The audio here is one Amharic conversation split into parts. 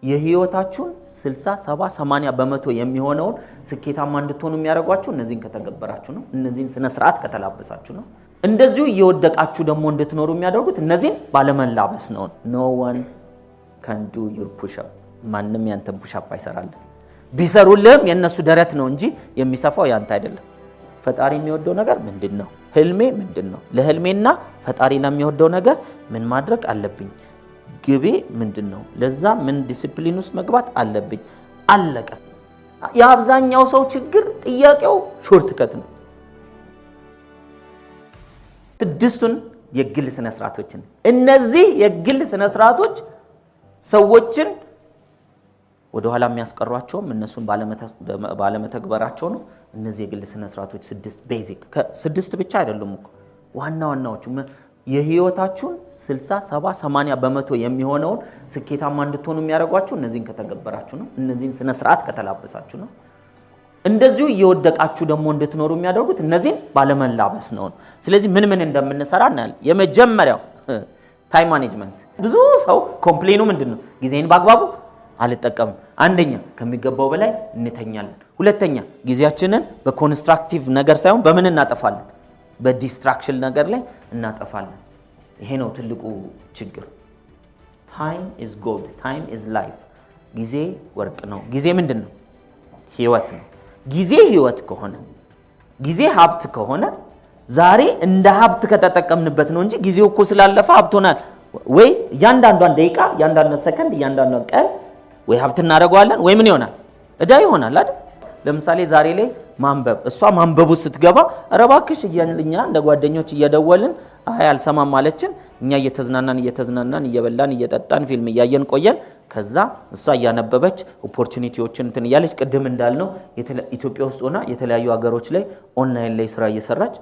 የህይወታችሁን 60 70 80 በመቶ የሚሆነውን ስኬታማ እንድትሆኑ የሚያደርጓችሁ እነዚህን ከተገበራችሁ ነው። እነዚህን ስነ ስርዓት ከተላበሳችሁ ነው። እንደዚሁ እየወደቃችሁ ደግሞ እንድትኖሩ የሚያደርጉት እነዚህን ባለመላበስ ነው። no one can do your push up ማንንም ያንተን push up አይሰራልህ። ቢሰሩልህም የነሱ ደረት ነው እንጂ የሚሰፋው ያንተ አይደለም። ፈጣሪ የሚወደው ነገር ምንድነው? ህልሜ ምንድነው? ለህልሜና ፈጣሪ ለሚወደው ነገር ምን ማድረግ አለብኝ? ግቤ ምንድነው? ለዛ ምን ዲሲፕሊን ውስጥ መግባት አለብኝ? አለቀ። የአብዛኛው ሰው ችግር ጥያቄው ሾርት ከት ነው። ስድስቱን የግል ስነ ስርዓቶችን እነዚህ የግል ስነ ስርዓቶች ሰዎችን ወደ ኋላ የሚያስቀሯቸው እነሱን ባለመተግበራቸው ነው። እነዚህ የግል ስነ ስርዓቶች ስድስት ቤዚክ ስድስት ብቻ አይደሉም እኮ ዋና ዋናዎቹ የህይወታችሁን 60 70 80 በመቶ የሚሆነውን ስኬታማ እንድትሆኑ የሚያደርጓችሁ እነዚህን ከተገበራችሁ ነው። እነዚህን ስነ ስርዓት ከተላበሳችሁ ነው። እንደዚሁ እየወደቃችሁ ደግሞ እንድትኖሩ የሚያደርጉት እነዚህን ባለመላበስ ነው። ስለዚህ ምን እንደምንሰራ እናያለን። የመጀመሪያው ታይም ማኔጅመንት። ብዙ ሰው ኮምፕሌኑ ምንድነው? ጊዜን በአግባቡ አልጠቀምም። አንደኛ ከሚገባው በላይ እንተኛለን። ሁለተኛ ጊዜያችንን በኮንስትራክቲቭ ነገር ሳይሆን በምን እናጠፋለን? በዲስትራክሽን ነገር ላይ እናጠፋለን። ይሄ ነው ትልቁ ችግር። ታይም ኢዝ ጎልድ፣ ታይም ኢዝ ላይፍ። ጊዜ ወርቅ ነው። ጊዜ ምንድነው? ህይወት ነው። ጊዜ ህይወት ከሆነ ጊዜ ሀብት ከሆነ ዛሬ እንደ ሀብት ከተጠቀምንበት ነው እንጂ ጊዜው እኮ ስላለፈ ሀብት ሆናል ወይ እያንዳንዷን ደቂቃ እያንዳንዷን ሰከንድ እያንዳንዷን ቀን ወይ ሀብት እናደርገዋለን ወይ ምን ይሆናል? እዳ ይሆናል አይደል? ለምሳሌ ዛሬ ላይ ማንበብ እሷ ማንበቡ ስትገባ ረባክሽ እኛ እንደ ጓደኞች እየደወልን አይ አልሰማም ማለችን እኛ እየተዝናናን እየበላን እየጠጣን ፊልም እያየን ቆየን። ከዛ እሷ እያነበበች ኦፖርቹኒቲዎችን እንትን እያለች ቅድም እንዳልነው ኢትዮጵያ ውስጥ ሆና የተለያዩ ሀገሮች ላይ ኦንላይን ላይ ስራ እየሰራች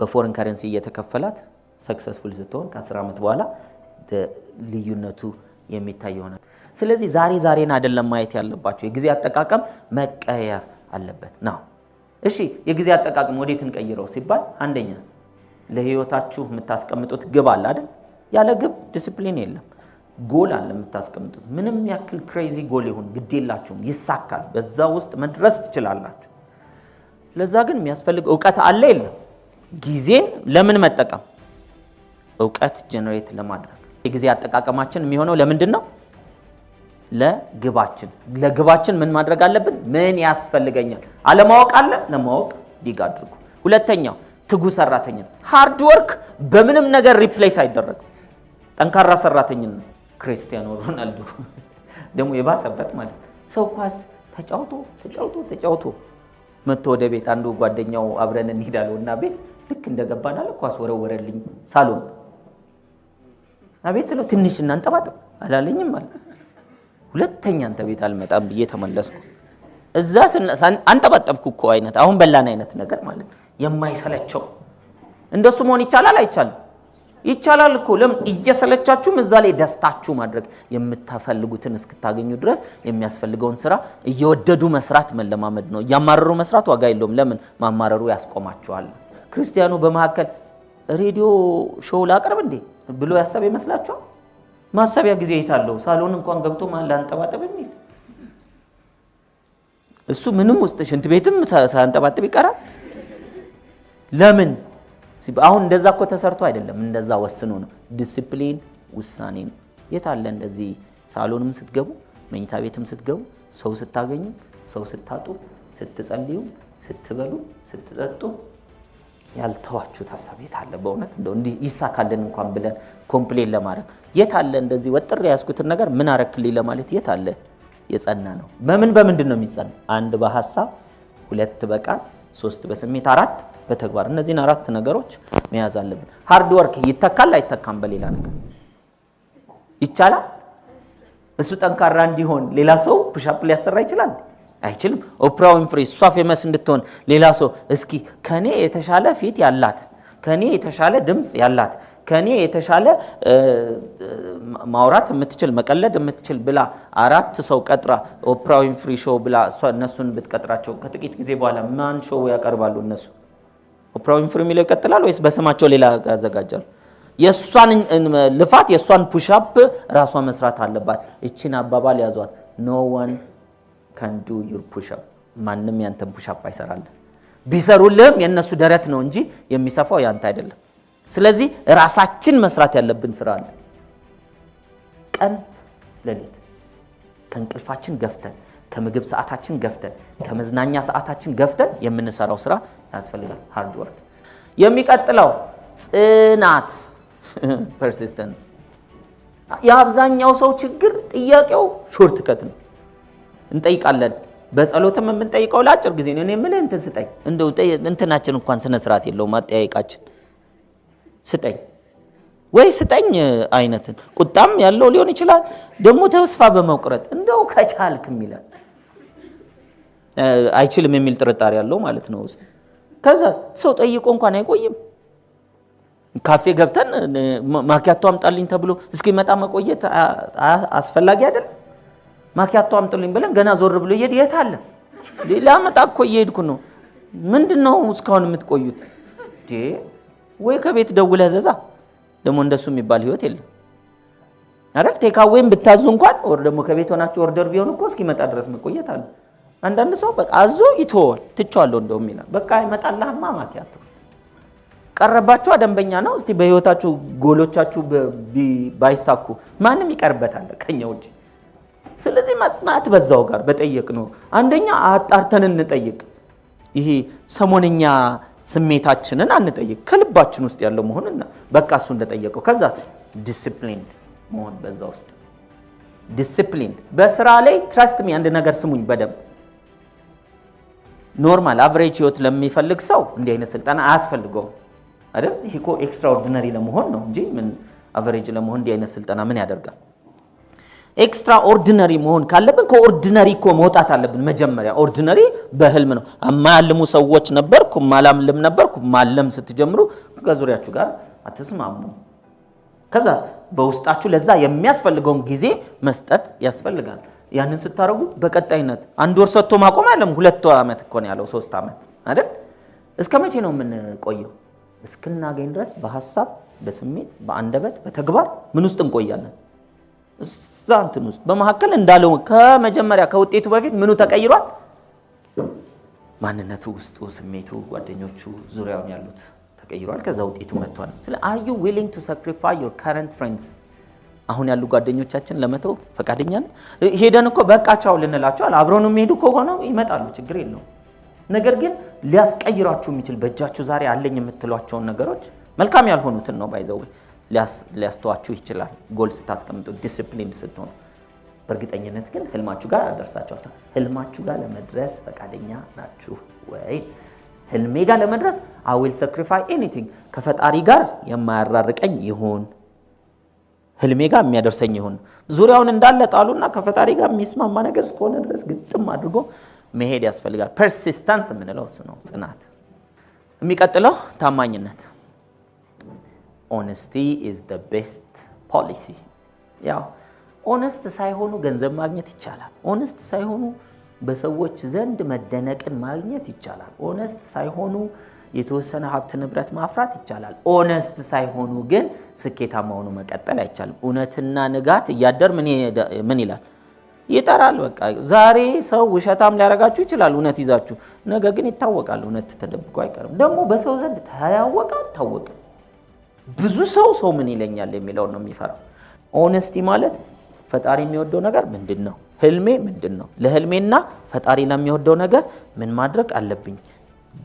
በፎሬን ከረንሲ እየተከፈላት ሰክሰስፉል ስትሆን ከ10 ዓመት በኋላ ልዩነቱ የሚታይ ይሆናል። ስለዚህ ዛሬን አይደለም ማየት ያለባችሁ። የጊዜ አጠቃቀም መቀየር አለበት ነው። እሺ የጊዜ አጠቃቀም ወዴት እንቀይረው ሲባል አንደኛ ለህይወታችሁ የምታስቀምጡት ግብ አለ አይደል? ያለ ግብ ዲሲፕሊን የለም። ጎል አለ የምታስቀምጡት። ምንም ያክል ክሬዚ ጎል ይሁን ግዴላችሁም ይሳካል። በዛ ውስጥ መድረስ ትችላላችሁ። ለዛ ግን የሚያስፈልግ ዕውቀት አለ የለም? ጊዜን ለምን መጠቀም? ዕውቀት ጀነሬት ለማድረግ። የጊዜ አጠቃቀማችን የሚሆነው ለምንድነው? ለግባችን ምን ማድረግ አለብን? ምን ያስፈልገኛል? አለማወቅ አለ፣ ለማወቅ ዲግ አድርጉ። ሁለተኛው ትጉ ሰራተኛ። ሃርድ ወርክ በምንም ነገር ሪፕሌስ አይደረግም። ጠንካራ ሰራተኛ ነው። ክርስቲያኖ ሮናልዶ ደግሞ የባሰበት ማለት ሰው ኳስ ተጫውቶ መጥቶ ወደ ቤት አንዱ ጓደኛው አብረን እንሄዳለውና ቤት ልክ እንደገባን አለ ኳስ ወረወረልኝ ሳሎን። አቤት ስለው ትንሽ እናንጠባጥብ አላለኝም ማለት ሁለተኛ አንተ ቤት አልመጣም ብዬ ተመለስኩ። እዛ አንጠባጠብኩ እኮ አይነት አሁን በላን አይነት ነገር ማለት የማይሰለቸው። እንደሱ መሆን ይቻላል አይቻልም? ይቻላል እኮ። ለምን እየሰለቻችሁም እዛ ላይ ደስታችሁ ማድረግ የምታፈልጉትን እስክታገኙ ድረስ የሚያስፈልገውን ስራ እየወደዱ መስራት መለማመድ ነው። ያማረሩ መስራት ዋጋ የለውም። ለምን? ማማረሩ ያስቆማችኋል። ክርስቲያኑ በመሐከል ሬዲዮ ሾው ላቀርብ እንዴ ብሎ ያሰበ ይመስላችኋል? ማሰቢያ ጊዜ ይታለው ሳሎን እንኳን ገብቶ ማን ላንጠባጠብ የሚል እሱ ምንም ውስጥ ሽንት ቤትም ሳንጠባጠብ ይቀራል። ለምን? አሁን እንደዛ እኮ ተሰርቶ አይደለም፣ እንደዛ ወስኖ ነው። ዲሲፕሊን ውሳኔ ነው። የታለ እንደዚህ ሳሎንም ስትገቡ መኝታ ቤትም ስትገቡ ሰው ስታገኙ ሰው ስታጡ ስትጸልዩ ስትበሉ ስትጠጡ ያልተዋችሁ ታሳቢ የታለ? በእውነት እንደው እንዲህ ይሳካልን እንኳን ብለን ኮምፕሌን ለማድረግ የታለ? እንደዚህ ወጥር ያስኩትን ነገር ምን አረክልኝ ለማለት የታለ? የጸና ነው። በምንድን ነው የሚጸና? አንድ በሐሳብ፣ ሁለት በቃል፣ ሶስት በስሜት፣ አራት በተግባር። እነዚህን አራት ነገሮች መያዝ አለብን። ሃርድ ወርክ ይተካል አይተካም? በሌላ ነገር ይቻላል? እሱ ጠንካራ እንዲሆን ሌላ ሰው ፑሽ አፕ ሊያሰራ ይችላል? አይችልም። ኦፕራ ዊንፍሪ እሷ ፌመስ እንድትሆን ሌላ ሰው እስኪ ከኔ የተሻለ ፊት ያላት፣ ከኔ የተሻለ ድምጽ ያላት፣ ከኔ የተሻለ ማውራት የምትችል መቀለድ የምትችል ብላ አራት ሰው ቀጥራ ኦፕራ ዊንፍሪ ሾው ብላ እነሱን ብትቀጥራቸው ከጥቂት ጊዜ በኋላ ማን ሾው ያቀርባሉ? እነሱ ኦፕራ ዊንፍሪ የሚለው ይቀጥላል ወይስ በስማቸው ሌላ ያዘጋጃሉ? የሷን ልፋት የሷን ፑሽ አፕ ራሷ መስራት አለባት። እቺን አባባል ያዟት። no one can do your push up ማንንም ያንተን ፑሽ አፕ አይሰራልህ። ቢሰሩልህም የነሱ ደረት ነው እንጂ የሚሰፋው ያንተ አይደለም። ስለዚህ ራሳችን መስራት ያለብን ስራ አለ። ቀን ለሊት ከእንቅልፋችን ገፍተን ከምግብ ሰዓታችን ገፍተን ከመዝናኛ ሰዓታችን ገፍተን የምንሰራው ስራ ያስፈልጋል። ሃርድ ወርክ። የሚቀጥለው ጽናት persistence። የአብዛኛው ሰው ችግር ጥያቄው ሾርት ከት ነው። እንጠይቃለን በጸሎትም የምንጠይቀው ለአጭር ጊዜ ነው። እኔ ምን እንትን ስጠኝ እንደው እንትናችን እንኳን ስነ ስርዓት የለው ማጠያየቃችን ስጠኝ ወይ ስጠኝ አይነትን ቁጣም ያለው ሊሆን ይችላል። ደግሞ ተስፋ በመቁረጥ እንደው ከቻልክም ይላል። አይችልም የሚል ጥርጣሬ ያለው ማለት ነው። ከዛ ሰው ጠይቆ እንኳን አይቆይም። ካፌ ገብተን ማኪያቶ አምጣልኝ ተብሎ እስኪመጣ መቆየት አስፈላጊ አይደል? ማኪያቶ አምጡልኝ ብለን ገና ዞር ብሎ ይሄድ የት አለ ሌላ መጣ እኮ እየሄድኩ ነው። ምንድነው እስካሁን የምትቆዩት? ወይ ከቤት ደውለህ ዘዛ። ደግሞ እንደሱ የሚባል ህይወት የለም አይደል? ቴካዌም ብታዙ እንኳን ወር ደግሞ ከቤት ሆናችሁ ኦርደር ቢሆን እኮ እስኪመጣ ድረስ መቆየት አለ። አንዳንድ ሰው በቃ አዞ ይተዋል። ትቻለሁ እንደውም ይላል። በቃ ይመጣልህማ ማኪያቶ ቀረባችሁ ደንበኛ ነው። እስቲ በህይወታችሁ ጎሎቻችሁ ባይሳኩ ማንም ይቀርበታል ከኛ ውጪ። ስለዚህ ማጽናት በዛው ጋር በጠየቅ ነው። አንደኛ አጣርተን እንጠይቅ። ይሄ ሰሞንኛ ስሜታችንን አንጠይቅ። ከልባችን ውስጥ ያለው መሆንና በቃ እሱ እንደጠየቀው። ከዛ ዲሲፕሊንድ መሆን በዛ ውስጥ ዲሲፕሊንድ በስራ ላይ ትረስት ሚ አንድ ነገር ስሙኝ በደንብ ኖርማል አቨሬጅ ህይወት ለሚፈልግ ሰው እንዲህ አይነት ስልጠና አያስፈልገው አይደል? ይሄ እኮ ኤክስትራኦርዲነሪ ለመሆን ነው እንጂ ምን አቨሬጅ ለመሆን እንዲህ አይነት ስልጠና ምን ያደርጋል? ኤክስትራኦርዲነሪ መሆን ካለብን ከኦርዲነሪ እኮ መውጣት አለብን። መጀመሪያ ኦርዲነሪ በህልም ነው። ማያልሙ ሰዎች ነበርኩ ማላምልም ነበርኩ። ማለም ስትጀምሩ ከዙሪያችሁ ጋር አትስማሙ። ከዛ በውስጣችሁ ለዛ የሚያስፈልገውን ጊዜ መስጠት ያስፈልጋል። ያንን ስታረጉ በቀጣይነት አንድ ወር ሰጥቶ ማቆም አይደለም። 2 ዓመት እኮ ነው ያለው 3 ዓመት አይደል? እስከ መቼ ነው የምንቆየው? እስክናገኝ ድረስ በሐሳብ በስሜት በአንደበት በተግባር ምን ውስጥ እንቆያለን? እዛ እንትን ውስጥ በመሐከል እንዳለው ከመጀመሪያ ከውጤቱ በፊት ምኑ ተቀይሯል? ማንነቱ፣ ውስጡ፣ ስሜቱ፣ ጓደኞቹ፣ ዙሪያውን ያሉት ተቀይሯል። ከዛ ውጤቱ መጥቷል። ስለ are you willing to sacrifice your current friends? አሁን ያሉ ጓደኞቻችን ለመተው ፈቃደኛ ነን? ሄደን እኮ በቃቻው ልንላቸዋል። አብረውን የሚሄዱ ከሆነ ይመጣሉ፣ ችግር የለውም። ነገር ግን ሊያስቀይራችሁ የሚችል በእጃችሁ ዛሬ አለኝ የምትሏቸውን ነገሮች መልካም ያልሆኑትን ነው ባይዘው ሊያስተዋችሁ ይችላል። ጎል ስታስቀምጡ ዲሲፕሊን ስትሆኑ በእርግጠኝነት ግን ህልማችሁ ጋር አደርሳችኋል። ህልማችሁ ጋር ለመድረስ ፈቃደኛ ናችሁ ወይ? ህልሜ ጋር ለመድረስ I will sacrifice anything ከፈጣሪ ጋር የማያራርቀኝ ይሁን ህልሜ ጋር የሚያደርሰኝ ይሁን። ዙሪያውን እንዳለ ጣሉና ከፈጣሪ ጋር የሚስማማ ነገር እስከሆነ ድረስ ግጥም አድርጎ መሄድ ያስፈልጋል። ፐርሲስታንስ የምንለው እሱ ነው፣ ጽናት። የሚቀጥለው ታማኝነት። honesty is the best policy። ያው ኦነስት ሳይሆኑ ገንዘብ ማግኘት ይቻላል። ኦነስት ሳይሆኑ በሰዎች ዘንድ መደነቅን ማግኘት ይቻላል። ኦነስት ሳይሆኑ የተወሰነ ሀብት ንብረት ማፍራት ይቻላል። ኦነስት ሳይሆኑ ግን ስኬታማ ሆኖ መቀጠል አይቻልም። እውነትና ንጋት እያደር ምን ይላል ይጠራል። በቃ ዛሬ ሰው ውሸታም ሊያረጋችሁ ይችላል እውነት ይዛችሁ፣ ነገ ግን ይታወቃል። እውነት ተደብቆ አይቀርም። ደግሞ በሰው ዘንድ ታወቀ። ብዙ ሰው ምን ይለኛል የሚለው ነው የሚፈራው። ኦነስቲ ማለት ፈጣሪ የሚወደው ነገር ምንድነው? ህልሜ ምንድነው? ለህልሜና ፈጣሪ ለሚወደው ነገር ምን ማድረግ አለብኝ?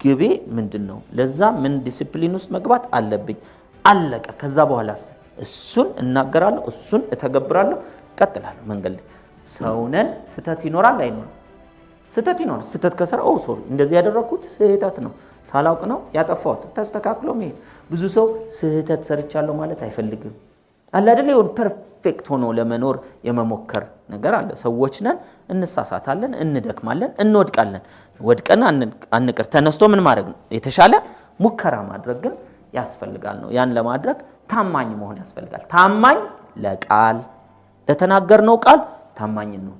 ግቤ ምንድነው? ለዛ ምን ዲሲፕሊን ውስጥ መግባት አለብኝ? አለቀ። ከዛ በኋላስ እሱን እናገራለሁ፣ እሱን እተገብራለሁ፣ ቀጥላለሁ መንገድ ላይ። ሰውነን ስተት ይኖራል አይኖርም? ስተት ይኖራል። ስተት ከሰራ ሶሪ እንደዚህ ያደረኩት ስህተት ነው፣ ሳላውቅ ነው ያጠፋሁት፣ ተስተካክሎ መሄድ። ብዙ ሰው ስህተት ሰርቻለሁ ማለት አይፈልግም። አለ አይደል? ይሁን ፐርፌክት ሆኖ ለመኖር የመሞከር ነገር አለ። ሰዎች ነን፣ እንሳሳታለን፣ እንደክማለን፣ እንወድቃለን። ወድቀን አንቀር፣ ተነስቶ ምን ማድረግ ነው? የተሻለ ሙከራ ማድረግ ግን ያስፈልጋል ነው። ያን ለማድረግ ታማኝ መሆን ያስፈልጋል። ታማኝ ለቃል ለተናገርነው ቃል ታማኝ ነው።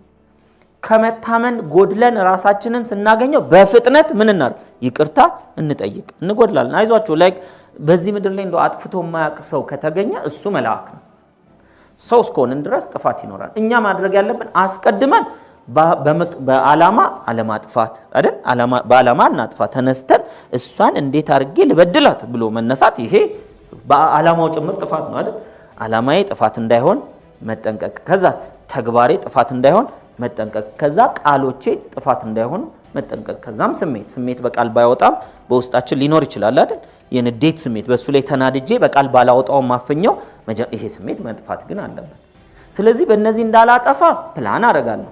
ከመታመን ጎድለን ራሳችንን ስናገኘው በፍጥነት ምን እናር ይቅርታ እንጠይቅ እንጎድላለን አይዟችሁ ላይክ በዚህ ምድር ላይ እንደው አጥፍቶ የማያውቅ ሰው ከተገኘ እሱ መልአክ ነው ሰው እስከሆነን ድረስ ጥፋት ይኖራል እኛ ማድረግ ያለብን አስቀድመን በአላማ አለማጥፋት አይደል በአላማ እናጥፋት ተነስተን እሷን እንዴት አድርጌ ልበድላት ብሎ መነሳት ይሄ በአላማው ጭምር ጥፋት ነው አይደል አላማዬ ጥፋት እንዳይሆን መጠንቀቅ ከዛ ተግባሬ ጥፋት እንዳይሆን መጠንቀቅ ከዛ ቃሎቼ ጥፋት እንዳይሆን መጠንቀቅ ከዛም ስሜት በቃል ባይወጣም በውስጣችን ሊኖር ይችላል አይደል የንዴት ስሜት በሱ ላይ ተናድጄ በቃል ባላወጣው ማፈኛው ይሄ ስሜት መጥፋት ግን አለበት ስለዚህ በእነዚህ እንዳላጠፋ ፕላን አደርጋለሁ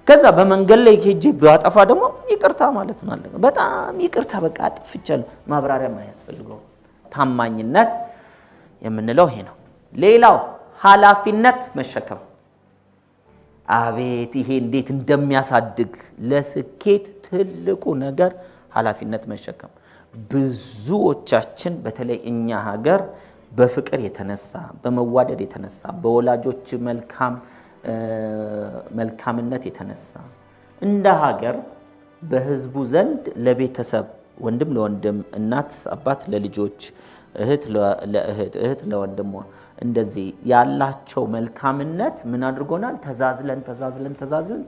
ከዛ በመንገድ ላይ ሄጄ ባጠፋ ደግሞ ይቅርታ ማለት ነው በጣም ይቅርታ በቃ አጥፍቻለሁ ማብራሪያ ማያስፈልገው ታማኝነት የምንለው ይሄ ነው ሌላው ኃላፊነት መሸከም አቤት ይሄ እንዴት እንደሚያሳድግ ለስኬት ትልቁ ነገር ኃላፊነት መሸከም ብዙዎቻችን በተለይ እኛ ሀገር በፍቅር የተነሳ በመዋደድ የተነሳ በወላጆች መልካምነት የተነሳ እንደ ሀገር በህዝቡ ዘንድ ለቤተሰብ ወንድም ለወንድም እናት አባት ለልጆች እህት ለእህት ለወንድሟ እንደዚህ ያላቸው መልካምነት ምን አድርጎናል ተዛዝለን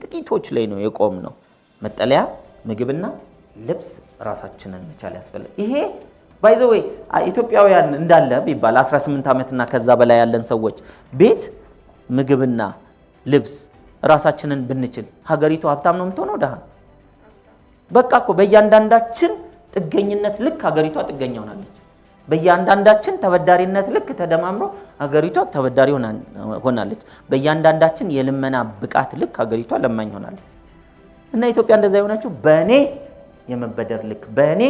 ጥቂቶች ላይ ነው የቆም ነው መጠለያ ምግብና ልብስ ራሳችንን መቻል ያስፈልጋል ይሄ ባይ ዘ ዌይ ኢትዮጵያውያን እንዳለ ቢባል 18 አመትና ከዛ በላይ ያለን ሰዎች ቤት ምግብና ልብስ ራሳችንን ብንችል ሀገሪቱ ሀብታም ነው የምትሆነው ደሃ በቃ እኮ በእያንዳንዳችን ጥገኝነት ልክ ሀገሪቷ ጥገኛ ሆናለች በእያንዳንዳችን ተበዳሪነት ልክ ተደማምሮ ሀገሪቷ ተበዳሪ ሆናለች በእያንዳንዳችን የልመና ብቃት ልክ ሀገሪቷ ለማኝ ሆናለች እና ኢትዮጵያ እንደዛ የሆነችው በእኔ የመበደር ልክ በእኔ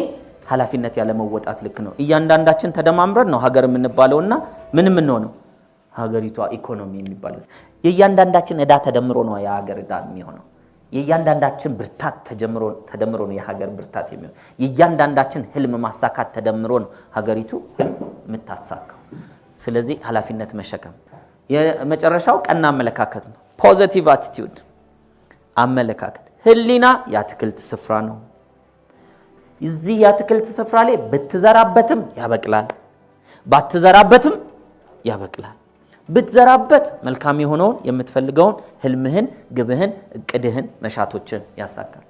ኃላፊነት ያለ መወጣት ልክ ነው እያንዳንዳችን ተደማምረን ነው ሀገር የምንባለውና ምን ነው ሀገሪቷ ኢኮኖሚ የሚባለው የእያንዳንዳችን ዕዳ ተደምሮ ነው የሀገር ዕዳ የሚሆነው የእያንዳንዳችን ብርታት ተደምሮ ነው የሀገር ብርታት የሚሆነው የእያንዳንዳችን ህልም ማሳካት ተደምሮ ነው ሀገሪቱ ህልም የምታሳካው ስለዚህ ኃላፊነት መሸከም የመጨረሻው ቀና አመለካከት ነው ፖዚቲቭ አቲቲዩድ አመለካከት ህሊና የአትክልት ስፍራ ነው እዚህ የአትክልት ስፍራ ላይ ብትዘራበትም ያበቅላል ባትዘራበትም ያበቅላል ብትዘራበት መልካም የሆነውን የምትፈልገውን ህልምህን ግብህን እቅድህን መሻቶችን ያሳካል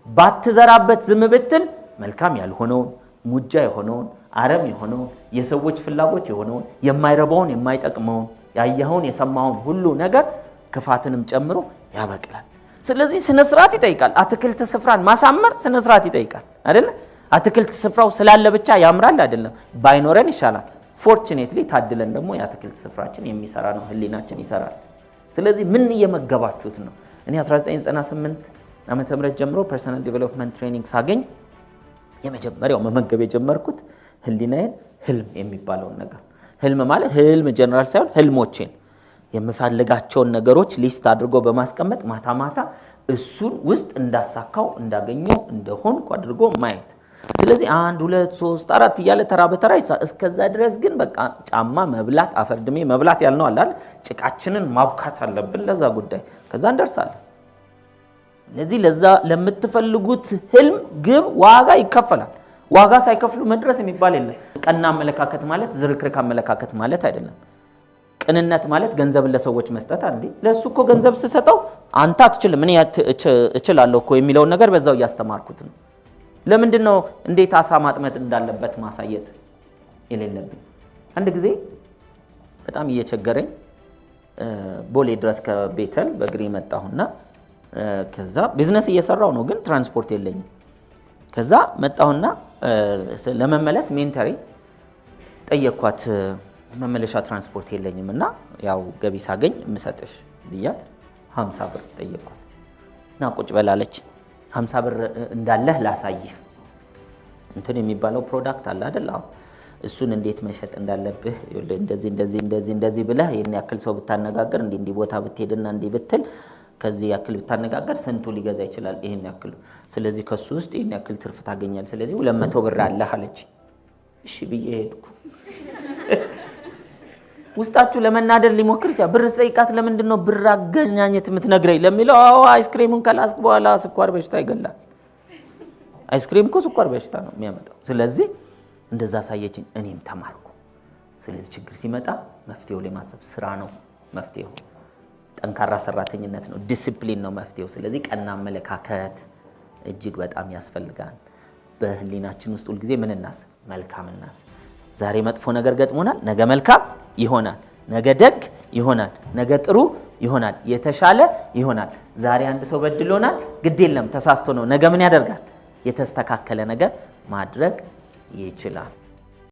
ባትዘራበት ዝም ብትል መልካም ያልሆነውን ሙጃ የሆነውን አረም የሆነውን የሰዎች ፍላጎት የሆነውን የማይረባውን የማይጠቅመውን ያየኸውን የሰማውን ሁሉ ነገር ክፋትንም ጨምሮ ያበቅላል ስለዚህ ስነ ስርዓት ይጠይቃል አትክልት ስፍራን ማሳመር ስነ ስርዓት ይጠይቃል አይደል አትክልት ስፍራው ስላለ ብቻ ያምራል አይደለም ባይኖረን ይሻላል ፎርቹኔትሊ ታድለን ደግሞ የአትክልት ስፍራችን የሚሰራ ነው ህሊናችን ይሰራል ስለዚህ ምን እየመገባችሁት ነው እኔ 1998 ዓመተ ምህረት ጀምሮ ፐርሰናል ዲቨሎፕመንት ትሬኒንግ ሳገኝ የመጀመሪያው መመገብ የጀመርኩት ህሊናዬን ህልም የሚባለው ነገር ህልም ማለት ህልም ጀነራል ሳይሆን ህልሞቼን የምፈልጋቸውን ነገሮች ሊስት አድርጎ በማስቀመጥ ማታ እሱን ውስጥ እንዳሳካው እንዳገኘው እንደሆንኩ አድርጎ ማየት ስለዚህ 1 2 3 4 እያለ ተራ በተራ እስከዛ ድረስ ግን በቃ ጫማ መብላት አፈርድሜ መብላት ያልነው አይደል ጭቃችንን ማብካት አለብን ለዛ ጉዳይ ከዛ እንደርሳለን ለዚህ ለዛ ለምትፈልጉት ህልም ግብ ዋጋ ይከፈላል ዋጋ ሳይከፍሉ መድረስ የሚባል የለም ቀና አመለካከት ማለት ዝርክርክ አመለካከት ማለት አይደለም ቅንነት ማለት ገንዘብ ለሰዎች መስጠት አንዴ ለሱ እኮ ገንዘብ ስሰጠው አንተ አትችልም እኔ እችላለሁ እኮ የሚለው ነገር በዛው ያስተማርኩት ነው ለምንድነው እንዴት አሳ ማጥመድ እንዳለበት ማሳየት የሌለብኝ አንድ ጊዜ በጣም እየቸገረኝ ቦሌ ድረስ ከቤተል በእግሬ መጣሁና ከዛ ቢዝነስ እየሰራው ነው ግን ትራንስፖርት የለኝም ከዛ መጣሁና ለመመለስ ሜንተሪ ጠየቅኳት መመለሻ ትራንስፖርት የለኝምና ያው ገቢ ሳገኝ ምሰጥሽ ብያት 50 ብር ጠየቅኳት እና ቁጭ በላለች 50 ብር እንዳለህ ላሳይህ እንትን የሚባለው ፕሮዳክት አለ አይደል አው እሱን እንዴት መሸጥ እንዳለብህ እንደዚህ ብለህ የኔ ያክል ሰው ብታነጋገር እንዲህ ቦታ ብትሄድና እንዲህ ብትል ከዚህ ያክል ብታነጋገር ስንቱ ሊገዛ ይችላል ይሄን ያክል ስለዚህ ከሱ ውስጥ ይሄን ያክል ትርፍ ታገኛል ስለዚህ 200 ብር አለህ አለች እሺ ብዬ ሄድኩ ውስጣችሁ ለመናደድ ሊሞክር ይችላል። ብር ስጠይቃት ለምንድን ነው ብር አገናኘት የምትነግረኝ ለሚለው አዎ አይስክሪሙን ከላስክ በኋላ ስኳር በሽታ ይገላል። አይስክሪም እኮ ስኳር በሽታ ነው የሚያመጣው። ስለዚህ እንደዛ ሳየችኝ እኔም ተማርኩ። ስለዚህ ችግር ሲመጣ መፍትሄው ላይ ማሰብ ስራ ነው መፍትሄው። ጠንካራ ሰራተኝነት ነው፣ ዲሲፕሊን ነው መፍትሄው። ስለዚህ ቀና አመለካከት እጅግ በጣም ያስፈልጋል። በህሊናችን ውስጥ ሁልጊዜ ምን እናስብ? መልካም እናስብ። ዛሬ መጥፎ ነገር ገጥሞናል፣ ነገ መልካም ይሆናል፣ ነገ ደግ ይሆናል፣ ነገ ጥሩ ይሆናል፣ የተሻለ ይሆናል። ዛሬ አንድ ሰው በድሎናል፣ ግድ የለም ተሳስቶ ነው። ነገ ምን ያደርጋል? የተስተካከለ ነገር ማድረግ ይችላል።